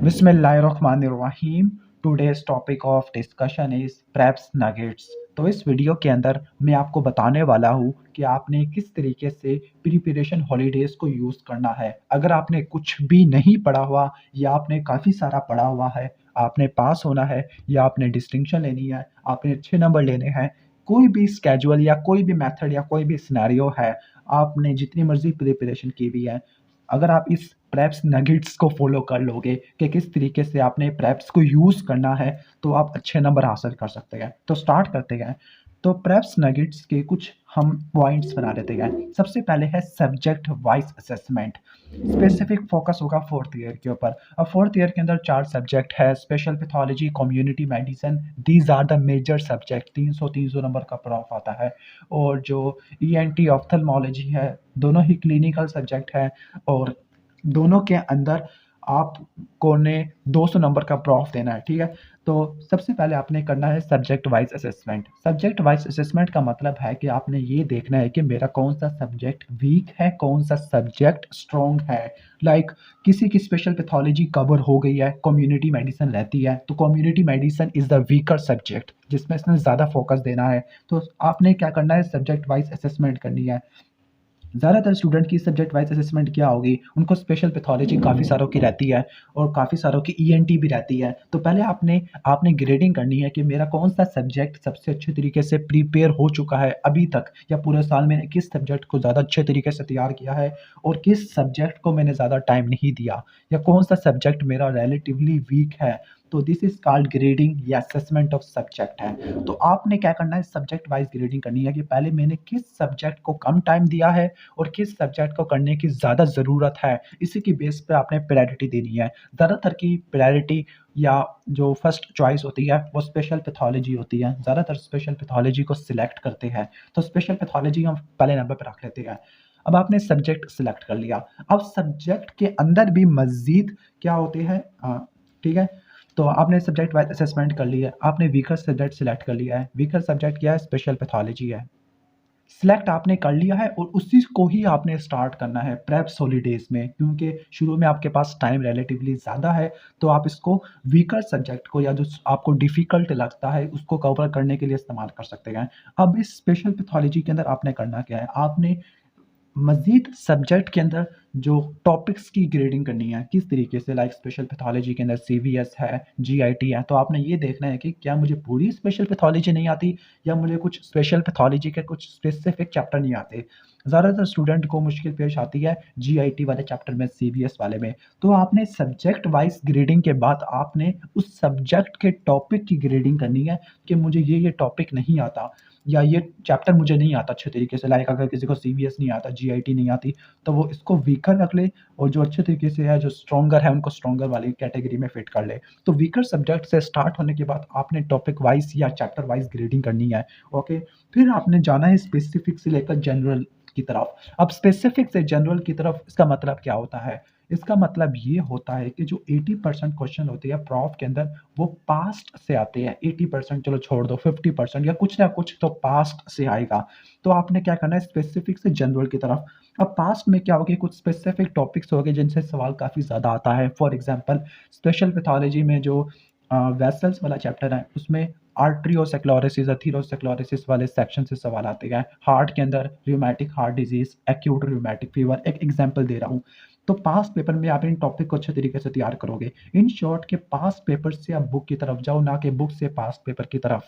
बिस्मिल्लाहिर्रहमानिर्रहीम। Today's topic of discussion is preps nuggets. तो इस वीडियो के अंदर मैं आपको बताने वाला हूँ कि आपने किस तरीके से प्रिपरेशन हॉलीडेज़ को यूज़ करना है। अगर आपने कुछ भी नहीं पढ़ा हुआ या आपने काफ़ी सारा पढ़ा हुआ है, आपने पास होना है या आपने डिस्टिंक्शन लेनी है, आपने अच्छे नंबर लेने हैं, कोई भी स्केजुअल या कोई भी मेथड या कोई भी सिनेरियो है, आपने जितनी मर्जी प्रिपरेशन की हुई है, अगर आप इस प्रेप्स नगेट्स को फॉलो कर लोगे कि किस तरीके से आपने प्रेप्स को यूज़ करना है, तो आप अच्छे नंबर हासिल कर सकते हैं। तो स्टार्ट करते हैं। तो प्रेप्स नगेट्स के कुछ हम पॉइंट्स बना लेते हैं। सबसे पहले है subject wise assessment. Specific focus होगा फोर्थ ईयर के ऊपर। अब फोर्थ ईयर के अंदर 4 सब्जेक्ट है, special pathology, community medicine. These are the major subject. 300 number का प्रॉफ आता है। और जो ईएनटी ऑफ्थल्मोलॉजी है, दोनों ही क्लिनिकल सब्जेक्ट है और दोनों के अंदर आपको ने 200 नंबर का प्रॉफ देना है। ठीक है, तो सबसे पहले आपने करना है subject wise assessment. Subject wise assessment का मतलब है कि आपने ये देखना है कि मेरा कौन सा सब्जेक्ट वीक है, कौन सा सब्जेक्ट स्ट्रॉन्ग है। लाइक किसी की स्पेशल पैथोलॉजी कवर हो गई है, कम्युनिटी मेडिसिन रहती है, तो community medicine is the weaker subject जिसमें इसमें ज़्यादा फोकस देना है। तो आपने क्या करना है, सब्जेक्ट वाइज असेसमेंट करनी है। ज़्यादातर स्टूडेंट की सब्जेक्ट वाइज असेसमेंट क्या होगी, उनको स्पेशल पैथोलॉजी काफ़ी सारों की रहती है और काफ़ी सारों की ईएनटी भी रहती है। तो पहले आपने आपने ग्रेडिंग करनी है कि मेरा कौन सा सब्जेक्ट सबसे अच्छे तरीके से प्रिपेयर हो चुका है अभी तक, या पूरे साल मैंने किस सब्जेक्ट को ज़्यादा अच्छे तरीके से तैयार किया है और किस सब्जेक्ट को मैंने ज़्यादा टाइम नहीं दिया, या कौन सा सब्जेक्ट मेरा रिलेटिवली वीक है। तो दिस इज कॉल्ड ग्रेडिंग या असेसमेंट ऑफ सब्जेक्ट है। तो आपने क्या करना है, सब्जेक्ट वाइज ग्रेडिंग करनी है कि पहले मैंने किस सब्जेक्ट को कम टाइम दिया है और किस सब्जेक्ट को करने की ज़्यादा ज़रूरत है। इसी की बेस पे आपने प्रायोरिटी देनी है। ज़्यादातर की प्रायोरिटी या जो फर्स्ट चॉइस होती है वो स्पेशल पैथोलॉजी होती है। ज़्यादातर स्पेशल पैथोलॉजी को सिलेक्ट करते हैं, तो स्पेशल पैथोलॉजी हम पहले नंबर पर रख लेते हैं। अब आपने सब्जेक्ट सिलेक्ट कर लिया। अब सब्जेक्ट के अंदर भी मज़ीद क्या होते हैं, ठीक है। तो आपने सब्जेक्ट वाइज असेसमेंट कर लिया है, आपने वीकर सब्जेक्ट सिलेक्ट कर लिया है। वीकर सब्जेक्ट क्या है, स्पेशल पैथोलॉजी है। सिलेक्ट आपने कर लिया है और उसी को ही आपने स्टार्ट करना है प्रेप्स हॉलीडेज में, क्योंकि शुरू में आपके पास टाइम रिलेटिवली ज़्यादा है। तो आप इसको वीकर सब्जेक्ट को या जो आपको डिफ़िकल्ट लगता है उसको कवर करने के लिए इस्तेमाल कर सकते हैं। अब इस स्पेशल पैथोलॉजी के अंदर आपने करना क्या है, आपने मज़ीद सब्जेक्ट के अंदर जो टॉपिक्स की ग्रेडिंग करनी है किस तरीके से। लाइक स्पेशल पैथोलॉजी के अंदर सीवीएस है, जीआईटी है, तो आपने ये देखना है कि क्या मुझे पूरी स्पेशल पैथोलॉजी नहीं आती या मुझे कुछ स्पेशल पैथोलॉजी के कुछ स्पेसिफिक चैप्टर नहीं आते। ज़्यादातर स्टूडेंट को मुश्किल पेश आती है जीआईटी वाले चैप्टर में, सीवीएस वाले में। तो आपने सब्जेक्ट वाइज ग्रेडिंग के बाद आपने उस सब्जेक्ट के टॉपिक की ग्रेडिंग करनी है कि मुझे ये टॉपिक नहीं आता या ये चैप्टर मुझे नहीं आता अच्छे तरीके से। लाइक अगर किसी को सीवीएस नहीं आता, जीआईटी नहीं आती, तो वो इसको वीकर रख ले और जो अच्छे तरीके से है, जो स्ट्रॉन्गर है, उनको स्ट्रॉन्गर वाली कैटेगरी में फिट कर ले। तो वीकर सब्जेक्ट से स्टार्ट होने के बाद आपने टॉपिक वाइज या चैप्टर वाइज ग्रेडिंग करनी है। ओके, फिर आपने जाना है स्पेसिफिक से लेकर जनरल की तरफ। अब स्पेसिफिक से जनरल की तरफ इसका मतलब क्या होता है, इसका मतलब ये होता है कि जो 80% क्वेश्चन होते हैं प्रॉफ के अंदर वो पास्ट से आते हैं। 80% चलो छोड़ दो, 50% या कुछ ना कुछ तो पास्ट से आएगा। तो आपने क्या करना है, स्पेसिफिक से जनरल की तरफ। अब पास्ट में क्या होगा, कुछ स्पेसिफिक टॉपिक्स हो गए जिनसे सवाल काफ़ी ज़्यादा आता है। फॉर एग्जांपल स्पेशल पैथोलॉजी में जो वेसल्स वाला चैप्टर है उसमें आर्टरियोस्क्लेरोसिस, एथेरोस्क्लेरोसिस वाले सेक्शन से सवाल आते हैं। हार्ट के अंदर रियूमेटिक हार्ट डिजीज, एक्यूट रियूमेटिक फीवर, एक एग्जांपल दे रहा हूँ। तो पास्ट पेपर में आप इन टॉपिक को अच्छे तरीके से तैयार करोगे। इन शॉर्ट के पास्ट पेपर से आप बुक की तरफ जाओ, ना कि बुक से पास्ट पेपर की तरफ।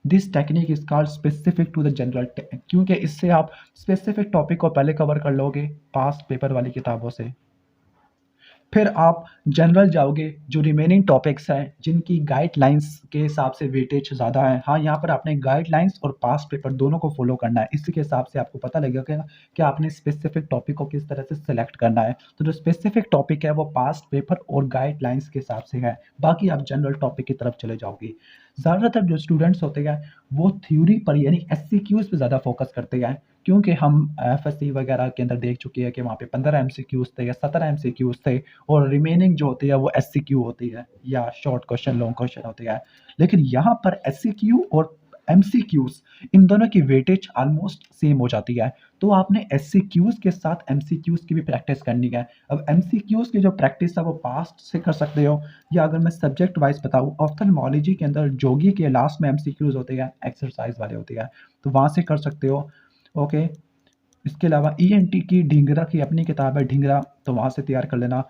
This technique is called specific to the general, क्योंकि इससे आप स्पेसिफिक टॉपिक को पहले कवर कर लोगे पास्ट पेपर वाली किताबों से। फिर आप जनरल जाओगे, जो रिमेनिंग टॉपिक्स हैं जिनकी गाइडलाइंस के हिसाब से वेटेज ज़्यादा है। हाँ, यहाँ पर आपने गाइडलाइंस और पास्ट पेपर दोनों को फॉलो करना है। इसी के हिसाब से आपको पता लगेगा कि आपने स्पेसिफिक टॉपिक को किस तरह से सिलेक्ट करना है। तो जो स्पेसिफिक टॉपिक है वो पास्ट पेपर और गाइडलाइंस के हिसाब से है, बाकी आप जनरल टॉपिक की तरफ चले जाओगे। ज़्यादातर जो स्टूडेंट्स होते हैं वो थ्योरी पर यानी एससीक्यूज पे ज़्यादा फोकस करते हैं, क्योंकि हम एफएससी वगैरह के अंदर देख चुके हैं कि वहाँ पे 15 एमसीक्यूज थे या 17 एमसीक्यूज थे और रिमेनिंग जो होती है वो एससीक्यू होती है या शॉर्ट क्वेश्चन लॉन्ग क्वेश्चन होती है। लेकिन यहाँ पर एससीक्यू और एमसीक्यूज, इन दोनों की वेटेज ऑलमोस्ट सेम हो जाती है। तो आपने एससीक्यूज के साथ एमसीक्यूज की भी प्रैक्टिस करनी है। अब एमसीक्यूज की जो प्रैक्टिस है वो पास्ट से कर सकते हो, या अगर मैं सब्जेक्ट वाइज बताऊँ, ऑफ्थल्मोलॉजी के अंदर जोगी के लास्ट में एमसीक्यूज होते हैं, एक्सरसाइज वाले होते हैं, तो वहाँ से कर सकते हो। ओके। इसके अलावा ईएनटी की ढींगरा की अपनी किताब है ढींगरा, तो वहाँ से तैयार कर लेना।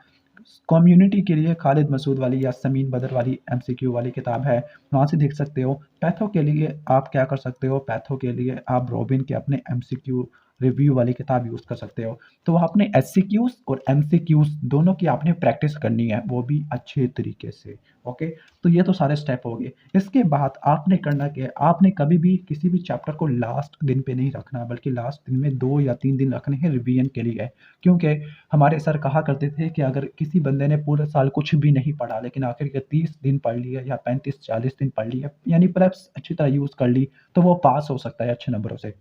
कम्युनिटी के लिए खालिद मसूद वाली या समीन बदर वाली एमसीक्यू वाली किताब है, वहाँ से देख सकते हो। पैथो के लिए आप क्या कर सकते हो, पैथो के लिए आप रॉबिन के अपने एमसीक्यू रिव्यू वाली किताब यूज़ कर सकते हो। तो आपने एससीक्यूज और एमसीक्यूज दोनों की आपने प्रैक्टिस करनी है, वो भी अच्छे तरीके से। ओके। तो ये तो सारे स्टेप हो गए। इसके बाद आपने करना क्या है, आपने कभी भी किसी भी चैप्टर को लास्ट दिन पे नहीं रखना, बल्कि लास्ट दिन में 2 या 3 दिन रखने हैं रिवीजन के लिए। क्योंकि हमारे सर कहा करते थे कि अगर किसी बंदे ने पूरे साल कुछ भी नहीं पढ़ा, लेकिन आखिर के 30 दिन पढ़ लिया या 35-40 दिन पढ़ लिया, यानी परहैप्स अच्छी तरह यूज़ कर ली, तो वो पास हो सकता है अच्छे नंबरों से।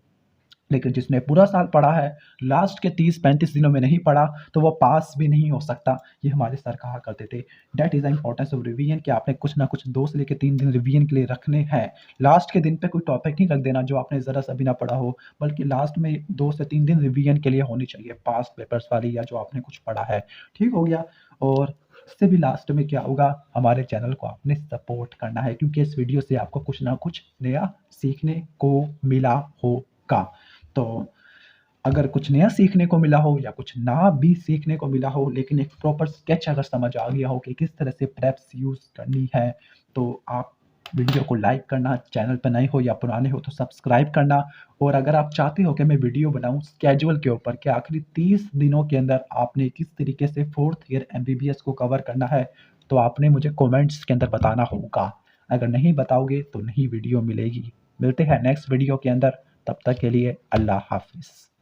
लेकिन जिसने पूरा साल पढ़ा है, लास्ट के 30-35 दिनों में नहीं पढ़ा, तो वो पास भी नहीं हो सकता। ये हमारे सर कहा करते थे। That is the importance of revision, कि आपने कुछ ना कुछ 2 से लेके 3 दिन रिवीजन के लिए रखने हैं। लास्ट के दिन पे कोई टॉपिक नहीं रख देना जो आपने ज़रा-सा भी ना पढ़ा हो, बल्कि लास्ट में 2 से 3 दिन रिवीजन के लिए होनी चाहिए, पास्ट पेपर्स वाली या जो आपने कुछ पढ़ा है। ठीक हो गया? और इससे भी लास्ट में क्या होगा, हमारे चैनल को आपने सपोर्ट करना है, क्योंकि इस वीडियो से आपको कुछ ना कुछ नया सीखने को मिला होगा। तो अगर कुछ नया सीखने को मिला हो या कुछ ना भी सीखने को मिला हो, लेकिन एक प्रॉपर स्केच अगर समझ आ गया हो कि किस तरह से प्रेप्स यूज़ करनी है, तो आप वीडियो को लाइक करना, चैनल पर नए हो या पुराने हो तो सब्सक्राइब करना। और अगर आप चाहते हो कि मैं वीडियो बनाऊँ स्केड्यूल के ऊपर कि आखिरी 30 दिनों के अंदर आपने किस तरीके से 4th ईयर एमबीबीएस को कवर करना है, तो आपने मुझे कमेंट्स के अंदर बताना होगा। अगर नहीं बताओगे तो नहीं वीडियो मिलेगी। मिलते हैं नेक्स्ट वीडियो के अंदर, तब तक के लिए अल्लाह हाफ़िज़।